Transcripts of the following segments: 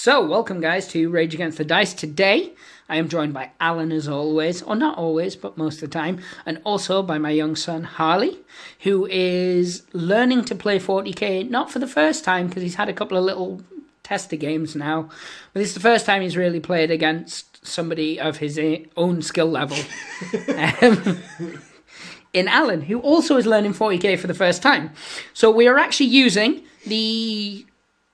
So, welcome guys to Rage Against the Dice. Today, I am joined by Alan as always, or not always, but most of the time, and also by my young son, Harley, who is learning to play 40k, not for the first time, because he's had a couple of little tester games now, but this is the first time he's really played against somebody of his own skill level. In Alan, who also is learning 40k for the first time. So we are actually using the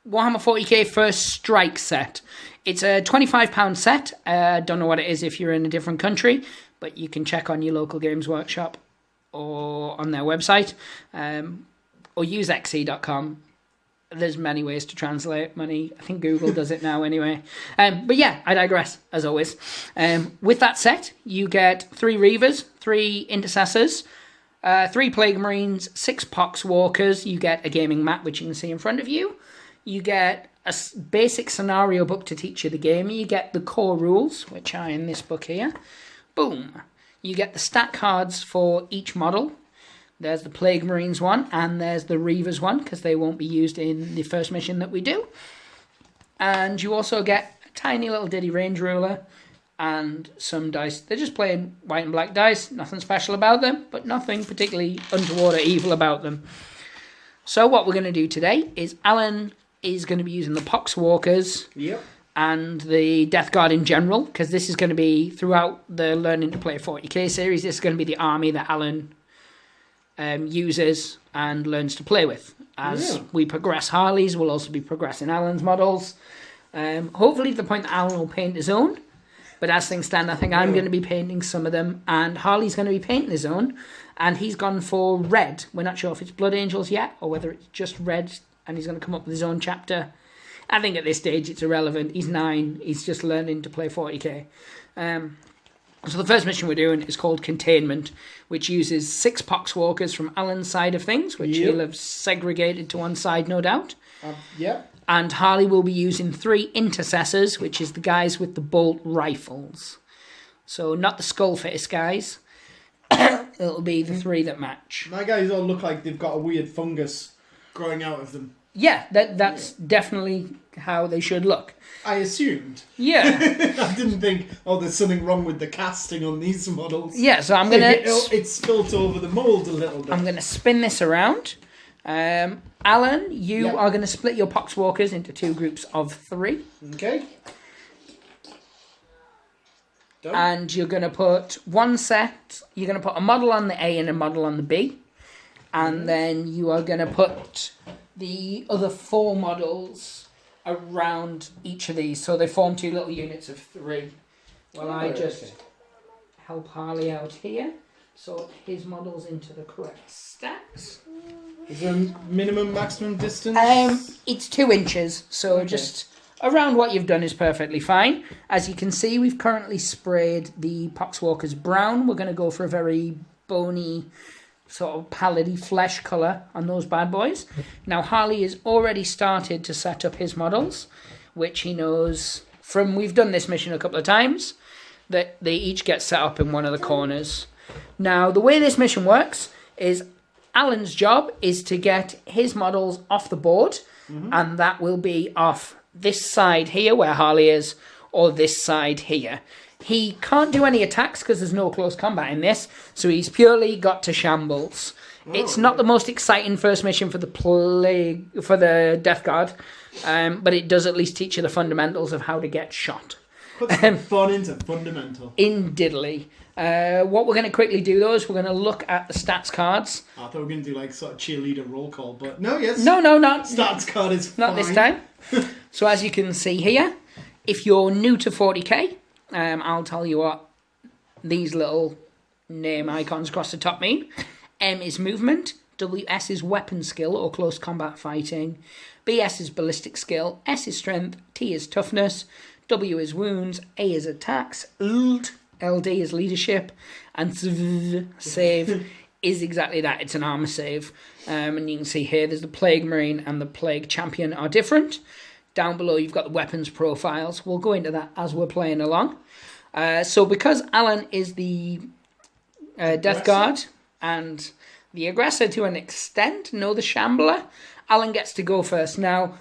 Warhammer 40k First Strike set. It's a £25 set. Don't know what it is if you're in a different country, but you can check on your local Games Workshop or on their website, or use xe.com. There's many ways to translate money. I think Google does it now anyway. But yeah, I digress, as always. With that set, you get 3 Reavers, 3 Intercessors, 3 Plague Marines, 6 Pox Walkers. You get a gaming map, which you can see in front of you. You get a basic scenario book to teach you the game. You get the core rules, which are in this book here. Boom. You get the stat cards for each model. There's the Plague Marines one, and there's the Reavers one, because they won't be used in the first mission that we do. And you also get a tiny little Diddy range ruler and some dice. They're just plain white and black dice. Nothing special about them, but nothing particularly untoward or evil about them. So what we're going to do today is Alan is going to be using the Pox Walkers and the Death Guard in general, because this is going to be, throughout the Learning to Play 40k series, this is going to be the army that Alan uses and learns to play with. As we progress Harley's, we'll also be progressing Alan's models. Hopefully to the point that Alan will paint his own, but as things stand, I think I'm going to be painting some of them, and Harley's going to be painting his own, and he's gone for red. We're not sure if it's Blood Angels yet, or whether it's just red, and he's going to come up with his own chapter. I think at this stage it's irrelevant. He's 9. He's just learning to play 40k. So the first mission we're doing is called Containment, which uses 6 Pox Walkers from Alan's side of things, which he'll have segregated to one side, no doubt. And Harley will be using 3 Intercessors, which is the guys with the bolt rifles. So not the skull-faced guys. It'll be the 3 that match. My guys all look like they've got a weird fungus growing out of them. Yeah, that's definitely how they should look. I assumed. Yeah. I didn't think, there's something wrong with the casting on these models. Yeah, so I'm going to... It's spilt over the mould a little bit. I'm going to spin this around. Alan, you are going to split your Pox Walkers into 2 groups of 3. Okay. Done. And you're going to put one set... You're going to put a model on the A and a model on the B. And then you are going to put the other 4 models around each of these, so they form 2 little units of 3. Well, I just help Harley out here, sort his models into the correct stacks. Is there a minimum, maximum distance? It's 2 inches, so just around what you've done is perfectly fine. As you can see, we've currently sprayed the Pox Walkers brown. We're going to go for a very bony, sort of pallety flesh colour on those bad boys. Now Harley has already started to set up his models, which he knows from, we've done this mission a couple of times, that they each get set up in one of the corners. Now the way this mission works is Alan's job is to get his models off the board, and that will be off this side here where Harley is, or this side here. He can't do any attacks because there's no close combat in this, so he's purely got to shambles. It's not the most exciting first mission for the Death Guard, but it does at least teach you the fundamentals of how to get shot. Put some fun into fundamental. In diddly. What we're going to quickly do though is we're going to look at the stats cards. I thought we were going to do like sort of cheerleader roll call, but no, yes. No, not stats card is not fine. this time. So as you can see here, if you're new to 40k, I'll tell you what these little name icons across the top mean. M is movement, WS is weapon skill or close combat fighting, BS is ballistic skill, S is strength, T is toughness, W is wounds, A is attacks, LD is leadership, and save is exactly that. It's an armor save. And you can see here there's the Plague Marine and the Plague Champion are different. Down below you've got the weapons profiles. We'll go into that as we're playing along. So because Alan is the Death Guard and the aggressor to an extent, no the Shambler, Alan gets to go first. Now,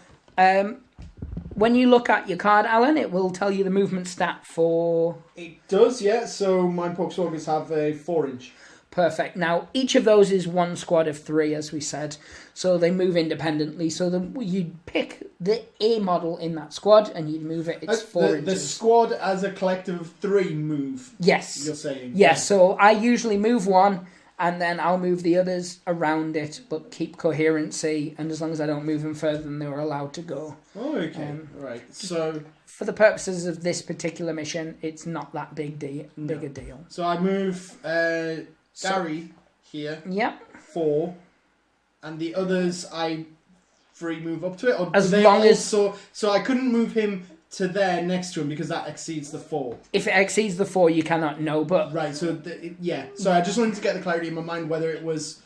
when you look at your card, Alan, it will tell you the movement stat for... It does, yeah. So my Poxwalkers have a 4-inch. Perfect. Now, each of those is one squad of 3, as we said. So they move independently. So you'd pick the A model in that squad and you'd move it. It's 4 inches. The squad as a collective of 3 move. Yes. You're saying. Yes. So I usually move one and then I'll move the others around it, but keep coherency. And as long as I don't move them further than they were allowed to go. Oh, okay. Right. So... For the purposes of this particular mission, it's not that big a deal. So I move... Gary here. Yep. 4, and the others I free move up to it. Or as they long also, so I couldn't move him to there next to him because that exceeds the 4. If it exceeds the 4, you cannot know. But right. So yeah. So I just wanted to get the clarity in my mind whether it was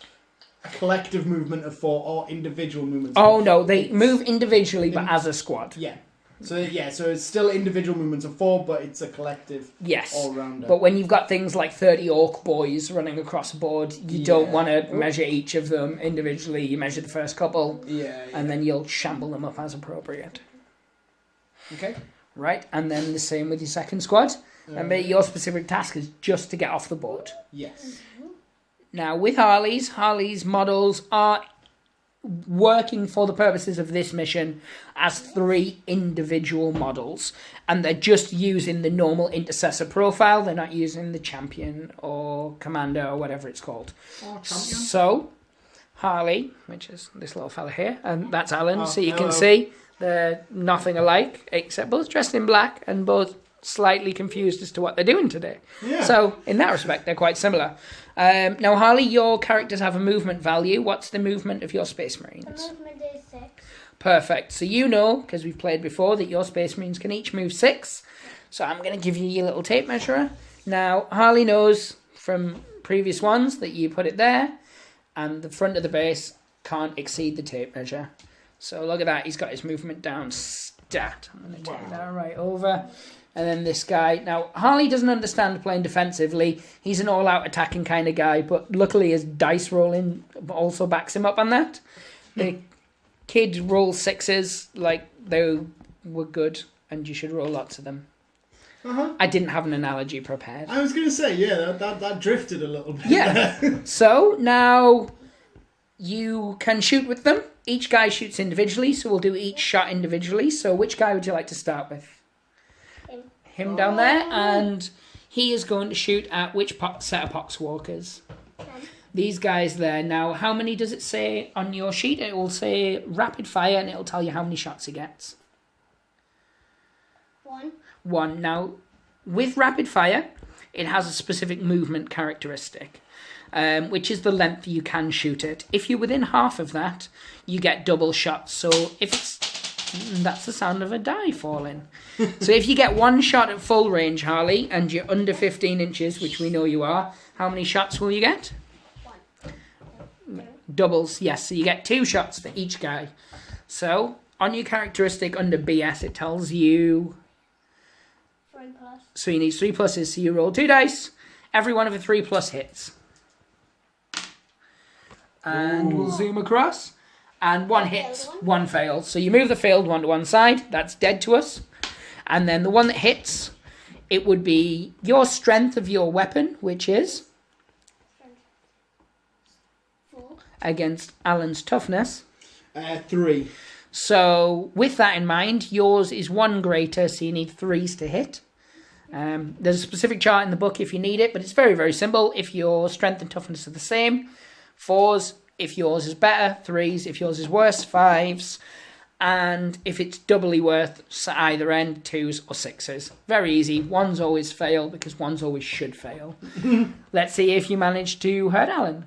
a collective movement of 4 or individual movements. Oh no, they move individually, but as a squad. Yeah. So so it's still individual movements of 4, but it's a collective all-rounder. But when you've got things like 30 orc boys running across a board, you don't want to measure each of them individually. You measure the first couple, and then you'll shamble them up as appropriate. Okay. Right, and then the same with your second squad. Remember, your specific task is just to get off the board. Yes. Now, with Harley's models are working for the purposes of this mission as 3 individual models, and they're just using the normal intercessor profile. They're not using the champion or commander or whatever it's called. So Harley, which is this little fella here, and that's Alan, so you can see they're nothing alike except both dressed in black and both slightly confused as to what they're doing today. So in that respect they're quite similar. Now, Harley, your characters have a movement value. What's the movement of your Space Marines? The movement is 6. Perfect. So you know, because we've played before, that your Space Marines can each move 6. So I'm going to give you your little tape measurer. Now, Harley knows from previous ones that you put it there, and the front of the base can't exceed the tape measure. So look at that. He's got his movement down stat. I'm going to take that right over. And then this guy. Now, Harley doesn't understand playing defensively. He's an all-out attacking kind of guy, but luckily his dice rolling also backs him up on that. The kid rolls 6s like they were good, and you should roll lots of them. I didn't have an analogy prepared. I was going to say, that drifted a little bit. Yeah. So, now you can shoot with them. Each guy shoots individually, so we'll do each shot individually. So which guy would you like to start with? Him down there, and he is going to shoot at which set of Poxwalkers? These guys there. Now, how many does it say on your sheet? It will say rapid fire, and it will tell you how many shots he gets. 1. Now, with rapid fire, it has a specific movement characteristic, which is the length you can shoot it. If you're within half of that, you get double shots. So if it's... That's the sound of a die falling. So if you get 1 shot at full range, Harley, and you're under 15 inches, which we know you are, how many shots will you get? 1. Doubles, yes. So you get 2 shots for each guy. So on your characteristic under BS, it tells you... 3+. So you need 3 pluses. So you roll 2 dice. Every one of the 3+ hits. And we'll zoom across. And 1 hits, 1 fails. So you move the failed one to one side. That's dead to us. And then the one that hits, it would be your strength of your weapon, which is 4. Against Alan's toughness. 3. So with that in mind, yours is 1 greater, so you need 3s to hit. There's a specific chart in the book if you need it, but it's very, very simple. If your strength and toughness are the same, 4s. If yours is better, 3s. If yours is worse, 5s. And if it's doubly worth, either end, 2s or 6s. Very easy. 1s always fail because 1s always should fail. Let's see if you manage to hurt Alan.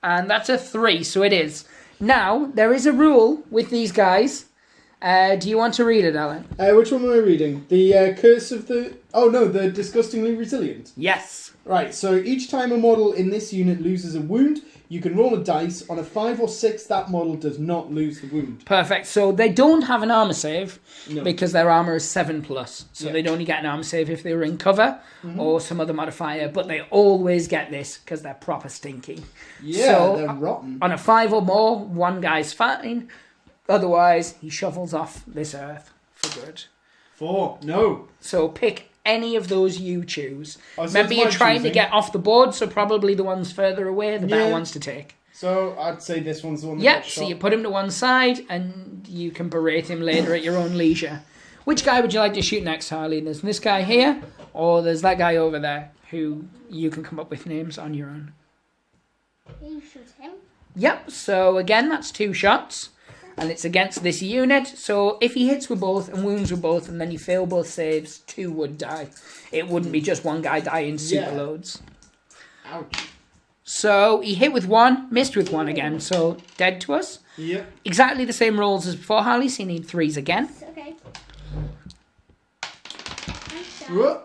And that's a 3, so it is. Now, there is a rule with these guys. Do you want to read it, Alan? Which one am I reading? The Curse of the... Oh, no, the Disgustingly Resilient. Yes. Right, so each time a model in this unit loses a wound, you can roll a dice. On a 5 or 6, that model does not lose the wound. Perfect. So they don't have an armor save because their armor is 7+. So they'd only get an armor save if they were in cover or some other modifier. But they always get this because they're proper stinky. Yeah, so they're rotten. On a 5 or more, 1 guy's fine. Otherwise, he shuffles off this earth for good. 4. No. So pick any of those you choose. Oh, so Remember, it's you're my trying to choosing. get off the board, so probably the ones further away, the better Yeah. ones to take. So I'd say this one's the one that Yep, got so shot. you put him to one side, and you can berate him later at your own leisure. Which guy would you like to shoot next, Harley? There's this guy here, or there's that guy over there, who you can come up with names on your own. You shoot him. Yep, so again, that's 2 shots. And it's against this unit, so if he hits with both and wounds with both, and then you fail both saves, 2 would die. It wouldn't be just one guy dying super Yeah. loads. Ouch. So he hit with 1, missed with 1 again, so dead to us. Yep. Exactly the same rolls as before, Harley, so you need 3s again. It's okay. And Whoa.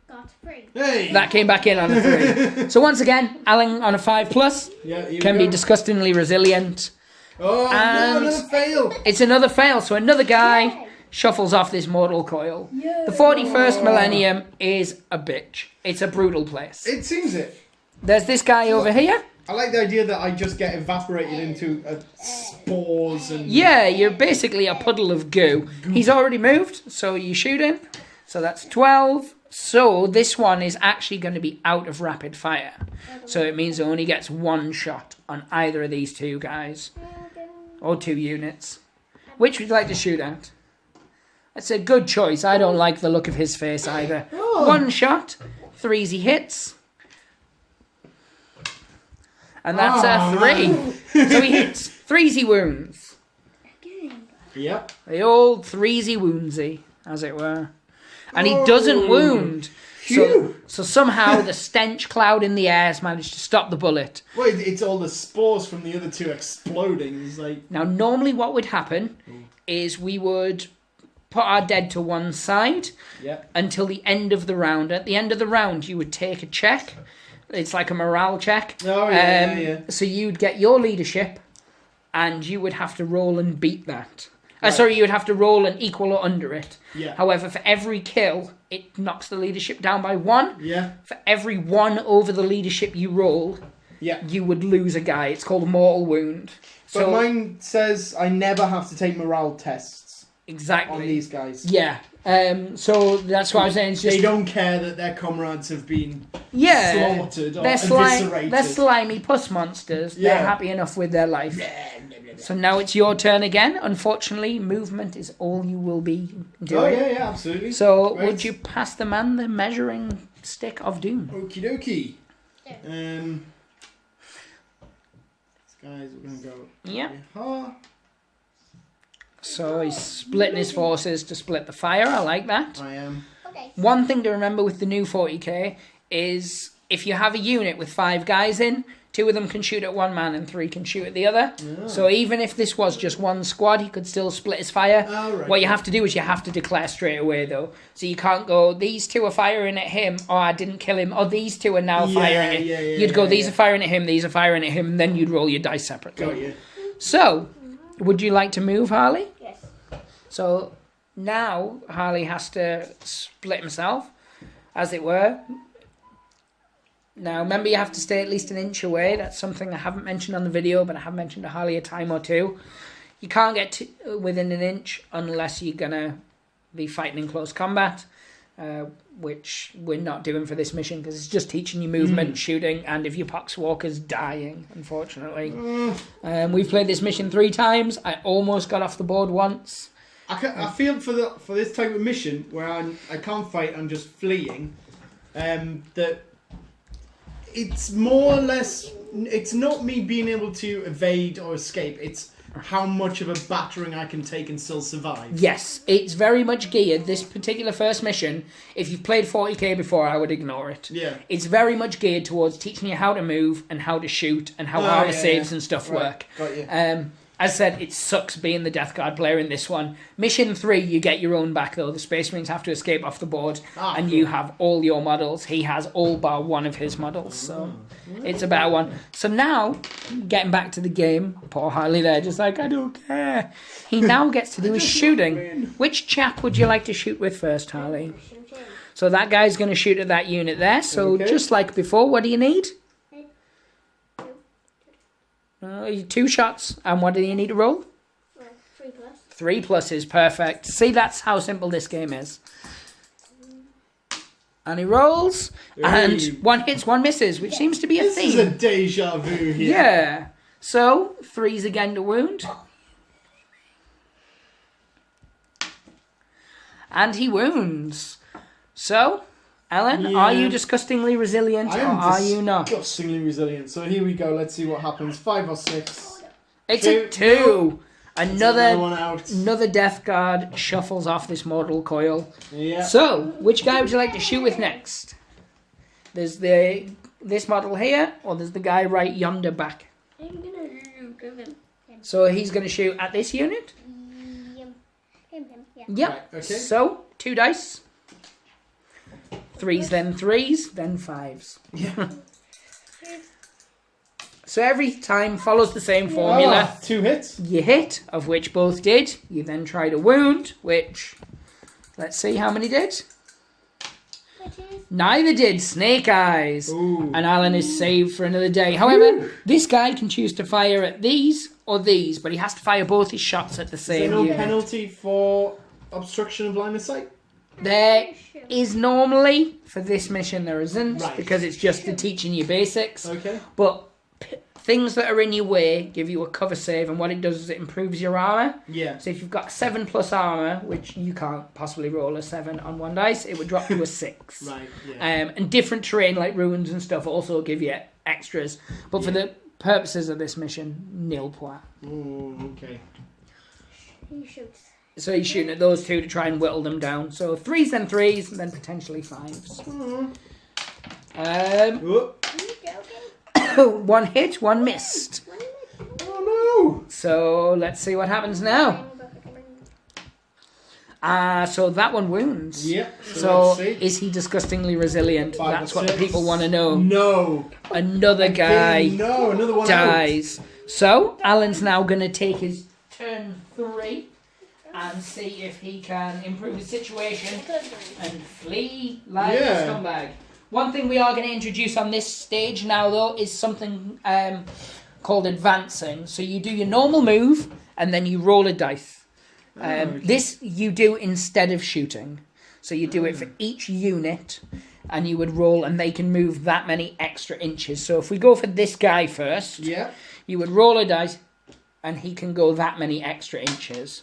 got 3. Hey. That came back in on a 3. So once again, Alan on a 5+, Yeah, here can we be go. disgustingly resilient. Oh, And- no, another fail. It's another fail, so another guy Yay. shuffles off this mortal coil. The 41st millennium is a bitch. It's a brutal place. It seems it. There's this guy over here. I like the idea that I just get evaporated into spores and... Yeah, you're basically a puddle of goo. He's already moved, so you shoot him. So that's 12. So this one is actually going to be out of rapid fire. So it means it only gets 1 shot on either of these 2 guys. Or 2 units. Which would you like to shoot at? That's a good choice. I don't like the look of his face either. Oh. 1 shot. 3 easy hits. And that's a 3. So he hits. 3 easy wounds. Again. Yep. The old 3 easy woundsy, as it were. And he Oh. doesn't wound. So, Phew. so somehow the stench cloud in the air has managed to stop the bullet. Well, it's all the spores from the other 2 exploding. It's like... Now, normally what would happen is we would put our dead to one side Yep. until the end of the round. At the end of the round, you would take a check. It's like a morale check. Oh, yeah. So you'd get your leadership, and you would have to roll and beat that. Right. Sorry, you would have to roll and equal or under it. Yeah. However, for every kill, it knocks the leadership down by 1. Yeah. For every 1 over the leadership you roll, Yeah. you would lose a guy. It's called mortal wound. But So mine says I never have to take morale tests exactly on these guys. Yeah. So that's what I was saying. It's just They don't care that their comrades have been yeah. slaughtered or They're, eviscerated. they're slimy puss monsters. Yeah. They're happy enough with their life. So now it's your turn again. Unfortunately, movement is all you will be doing. Oh, yeah, absolutely. So Right. would you pass the man the measuring stick of doom? Okie dokie. Yeah. Guys, we're going to go... Yeah. Yeah. So he's splitting his forces to split the fire. I like that. I am. Okay. One thing to remember with the new 40k is if you have a unit with 5 guys in, 2 of them can shoot at one man and 3 can shoot at the other. Yeah. So even if this was just one squad, he could still split his fire. Oh, right. What you have to do is you have to declare straight away, though. So you can't go, these 2 are firing at him, or I didn't kill him, or these 2 are now Yeah, firing at yeah, yeah, You'd go, yeah, these yeah. are firing at him, these are firing at him, and then you'd roll your dice separately. Got you. So, would you like to move, Harley? Yes. So now Harley has to split himself, as it were. Now, remember, you have to stay at least an inch away. That's something I haven't mentioned on the video, but I have mentioned to Harley a time or 2. You can't get within an inch unless you're going to be fighting in close combat, which we're not doing for this mission because it's just teaching you movement, shooting, and if your poxwalker's dying, unfortunately. We've played this mission 3 times. I almost got off the board once. I feel for this type of mission where I can't fight, I'm just fleeing, that it's more or less, it's not me being able to evade or escape, it's how much of a battering I can take and still survive. Yes, it's very much geared. This particular first mission, if you've played 40k before, I would ignore it. Yeah. It's very much geared towards teaching you how to move and how to shoot and how Oh, armor yeah, saves yeah. and stuff Right, work. got you. As I said, it sucks being the Death Guard player in this one. Mission 3, you get your own back though. The Space Marines have to escape off the board, and cool. you have all your models. He has all bar one of his models, so it's a better one. So now, getting back to the game, poor Harley there, just like, I don't care. He now gets to do his shooting. Which chap would you like to shoot with first, Harley? Shoot him. So that guy's going to shoot at that unit there. So Okay. just like before, what do you need? 2. 2 shots. And what do you need to roll? 3 pluses, perfect. See, that's how simple this game is. And he rolls, and 1 hits, 1 misses, which seems to be a theme. This is a deja vu here. Yeah. So, 3's again to wound. And he wounds. So, Ellen, are you disgustingly resilient, or are you not? Disgustingly resilient. So here we go. Let's see what happens. 5 or 6. It's a 2. Another one out. Another death guard shuffles off this mortal coil. Yeah. So, which guy would you like to shoot with next? There's this model here, or there's the guy right yonder back. I'm gonna give him. So he's going to shoot at this unit? Him, yeah. Yep. Right, okay. So, 2 dice. 3s, then 3s, then 5s. Yeah. So every time follows the same formula. 2 hits. You hit, of which both did. You then try to wound, which, let's see how many did. Neither did. Snake eyes. Ooh. And Alan is saved for another day. However, this guy can choose to fire at these or these, but he has to fire both his shots at the Is there same no unit. penalty for obstruction of line of sight? There is normally, for this mission there isn't, Right. because it's just to teaching you basics. Okay. But things that are in your way give you a cover save, and what it does is it improves your armour. Yeah. So if you've got 7 plus armour, which you can't possibly roll a 7 on 1 dice, it would drop to a 6. Right. Yeah. And different terrain like ruins and stuff also give you extras. But for the purposes of this mission, nil point. Oh, okay. He shoots. So you're shooting at those 2 to try and whittle them down. So 3s, then 3s, and then potentially 5s. Oh. 1 hit, 1 missed. Oh So let's see what happens now. So that one wounds. no. Yep. So let's see. is he disgustingly resilient? 5 or That's what the 6. people want to know. No. Another guy No. Another one dies. So Alan's now going to take his turn 3 and see if he can improve his situation and flee like a scumbag. One thing we are going to introduce on this stage now, though, is something called advancing. So you do your normal move, and then you roll a dice. Okay. This you do instead of shooting. So you do it for each unit, and you would roll, and they can move that many extra inches. So if we go for this guy first, Yeah. you would roll a dice, and he can go that many extra inches.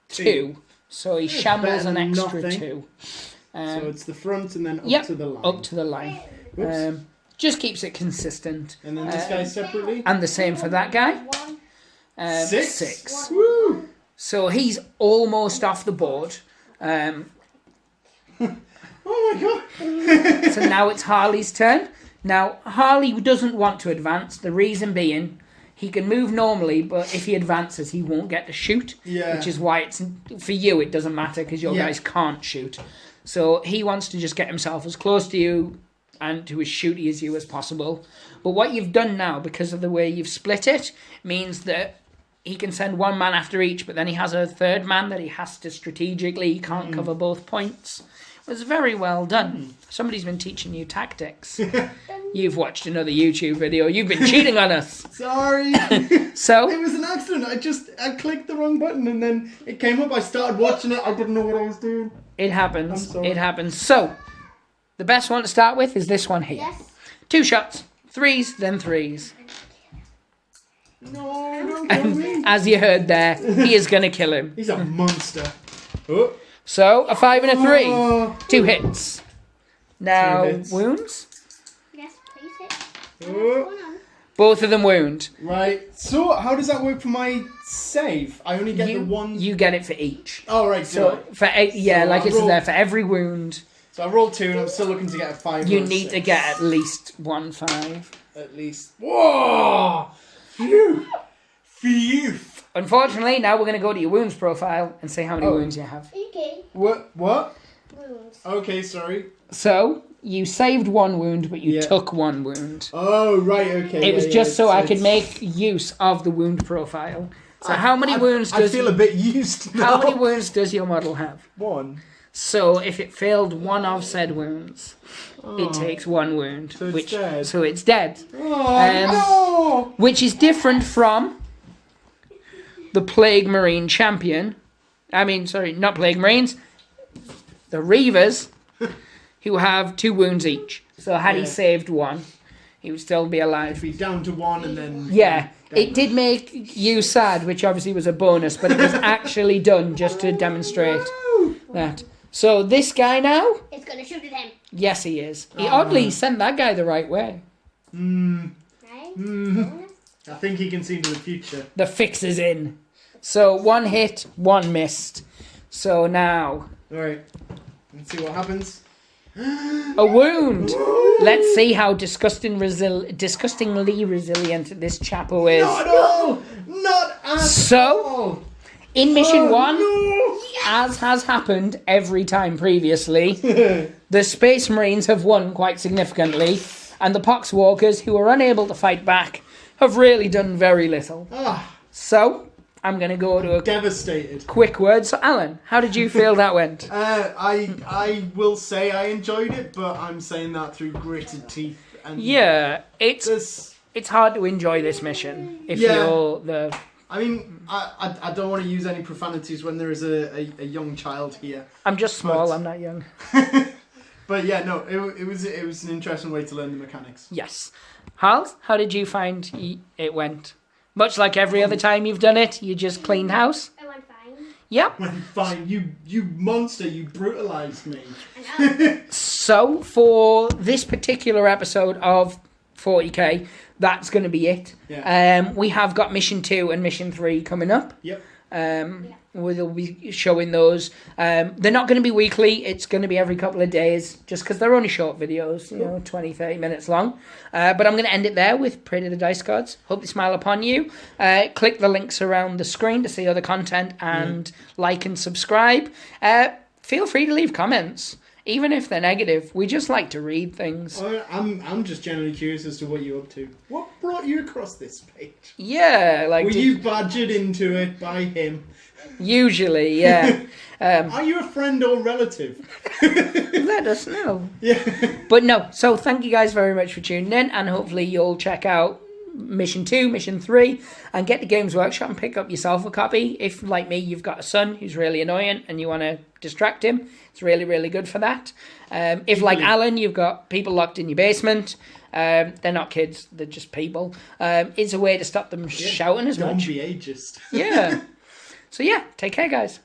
2. So he shambles an extra nothing. 2. So it's the front and then up Yep, to the line. up to the line. Whoops. Just keeps it consistent. And then this guy separately. And the same for that guy. 6. 6. Woo! So he's almost off the board. Oh my god. So now it's Harley's turn. Now, Harley doesn't want to advance. The reason being, he can move normally, but if he advances, he won't get to shoot. Yeah. Which is why it's for you, it doesn't matter because your guys can't shoot. So he wants to just get himself as close to you and to as shooty as you as possible. But what you've done now, because of the way you've split it, means that he can send 1 man after each, but then he has a 3rd man that he has to strategically, he can't cover both points. It was very well done. Somebody's been teaching you tactics. You've watched another YouTube video. You've been cheating on us. Sorry. So It was an accident. I clicked the wrong button and then it came up. I started watching it. I didn't know what I was doing. it happens. I'm sorry. It happens. So the best one to start with is this one here. Yes. 2 shots, 3s, then 3s. No, don't kill me. And as you heard there, he is going to kill him. He's a monster. Oh. So a 5 and a 3. Oh. 2 hits. Now 2 hits. wounds. Yes, please hit. Oh. Both of them wound. Right. So how does that work for my save? I only get the one. You get it for each. Oh right. So for like So it says I there, for every wound, So I rolled 2 and I'm still looking to get a 5. you or a need to 6. get at least 1 5. At least. Whoa! Phew! Phew! Unfortunately, now we're going to go to your wounds profile and see how many wounds you have. Okay. What? Wounds. Okay, sorry. So you saved 1 wound, but you Yeah. took 1 wound. Oh, right, okay. It was yeah, just yeah, so I could it's- make use of the wound profile. So how many wounds I does feel a bit used now. how many wounds does your model have? 1. So if it failed 1 of said wounds, it takes 1 wound, So it's dead. so it's dead. Oh, Which is different from the Plague Marine Champion, sorry, not Plague Marines. The Reavers, who have 2 wounds each. So had he saved one, he would still be alive. He'd be down to 1 and then... Yeah, it did make you sad, which obviously was a bonus, but it was actually done just to demonstrate that. So this guy now... It's going to shoot at him. Yes, he is. He oddly sent that guy the right way. Right? I think he can see into the future. The fix is in. So 1 hit, 1 missed. So now... Alright, let's see what happens. A wound! Let's see how disgustingly resilient this chapo is. Not at all! Not at So, all! in mission 1, No! as has happened every time previously, the Space Marines have won quite significantly, and the Poxwalkers, who are unable to fight back, have really done very little. So, I'm going to go to a Devastated. quick word. So, Alan, how did you feel that went? I will say I enjoyed it, but I'm saying that through gritted teeth. And Yeah, it's this, hard to enjoy this mission if Yeah. you're the... I mean, I don't want to use any profanities when there is a young child here. I'm just small, But- I'm not young. But yeah, no, it was an interesting way to learn the mechanics. Yes. Hal, how did you find it went? Much like every other time you've done it, you just cleaned house? I went fine. Yep. When fine, you monster, you brutalized me. I know. So, for this particular episode of 40k, that's going to be it. Yeah. We have got Mission 2 and Mission 3 coming up. Yep. We'll be showing those. They're not going to be weekly. It's going to be every couple of days, just because they're only short videos, 20, 30 minutes long. But I'm going to end it there with Pray to the Dice Gods. Hope they smile upon you. Click the links around the screen to see other content and like and subscribe. Feel free to leave comments, even if they're negative. We just like to read things. I'm just generally curious as to what you're up to. What brought you across this page? Yeah, like Were you badgered into it by him? usually, yeah. Are you a friend or relative? Let us know. Yeah. But no, so thank you guys very much for tuning in, and hopefully you'll check out Mission 2, Mission 3, and get to Games Workshop and pick up yourself a copy. If, like me, you've got a son who's really annoying and you want to distract him, it's really, really good for that. If, like Alan, you've got people locked in your basement, they're not kids, they're just people, it's a way to stop them shouting as Don't much. be ageist. Yeah. So yeah, take care, guys.